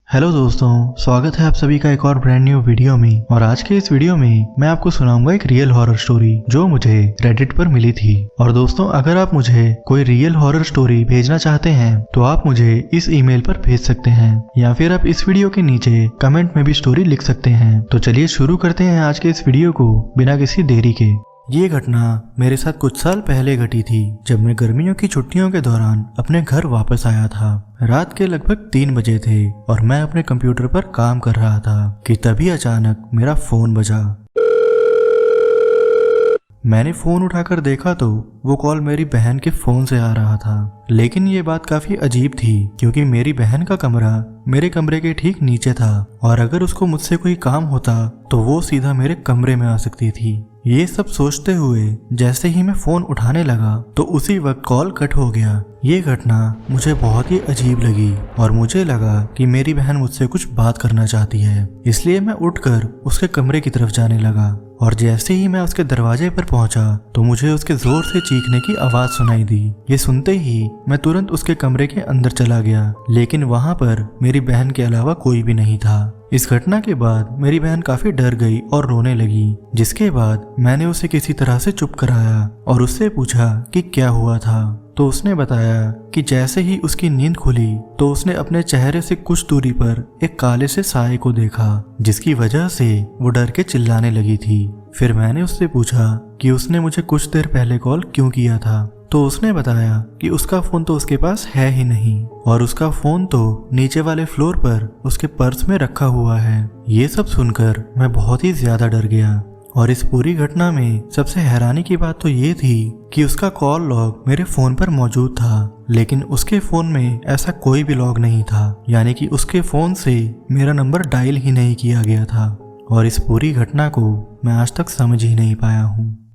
Hello दोस्तों, स्वागत है आप सभी का एक और ब्रांड न्यू वीडियो में। और आज के इस वीडियो में मैं आपको सुनाऊंगा एक रियल हॉरर स्टोरी जो मुझे रेडिट पर मिली थी। और दोस्तों, अगर आप मुझे कोई रियल हॉरर स्टोरी भेजना चाहते हैं तो आप मुझे इस ईमेल पर भेज सकते हैं या फिर आप इस वीडियो के नीचे कमेंट में भी स्टोरी लिख सकते हैं। तो चलिए शुरू करते हैं आज के इस वीडियो को बिना किसी देरी के। ये घटना मेरे साथ कुछ साल पहले घटी थी, जब मैं गर्मियों की छुट्टियों के दौरान अपने घर वापस आया था। रात के लगभग 3 बजे थे और मैं अपने कंप्यूटर पर काम कर रहा था कि तभी अचानक मेरा फोन बजा। मैंने फोन उठाकर देखा तो वो कॉल मेरी बहन के फोन से आ रहा था। लेकिन ये बात काफी अजीब थी क्योंकि मेरी बहन का कमरा मेरे कमरे के ठीक नीचे था और अगर उसको मुझसे कोई काम होता तो वो सीधा मेरे कमरे में आ सकती थी। ये सब सोचते हुए जैसे ही मैं फोन उठाने लगा तो उसी वक्त कॉल कट हो गया। ये घटना मुझे बहुत ही अजीब लगी और मुझे लगा कि मेरी बहन मुझसे कुछ बात करना चाहती है, इसलिए मैं उठकर उसके कमरे की तरफ जाने लगा। और जैसे ही मैं उसके दरवाजे पर पहुंचा तो मुझे उसके जोर से चीखने की आवाज सुनाई दी। ये सुनते ही मैं तुरंत उसके कमरे के अंदर चला गया, लेकिन वहां पर मेरी बहन के अलावा कोई भी नहीं था। इस घटना के बाद मेरी बहन काफी डर गई और रोने लगी, जिसके बाद मैंने उसे किसी तरह से चुप कराया और उससे पूछा कि क्या हुआ था। तो उसने बताया कि जैसे ही उसकी नींद खुली तो उसने अपने चेहरे से कुछ दूरी पर एक काले से साए को देखा, जिसकी वजह से वो डर के चिल्लाने लगी थी। फिर मैंने उससे पूछा कि उसने मुझे कुछ देर पहले कॉल क्यों किया था। तो उसने बताया कि उसका फोन तो उसके पास है ही नहीं और उसका फोन तो नीचे वाले फ्लोर पर उसके पर्स में रखा हुआ है। ये सब सुनकर मैं बहुत ही ज्यादा डर गया। और इस पूरी घटना में सबसे हैरानी की बात तो ये थी कि उसका कॉल लॉग मेरे फोन पर मौजूद था, लेकिन उसके फोन में ऐसा कोई भी लॉग नहीं था, यानी कि उसके फोन से मेरा नंबर डायल ही नहीं किया गया था। और इस पूरी घटना को मैं आज तक समझ ही नहीं पाया हूँ।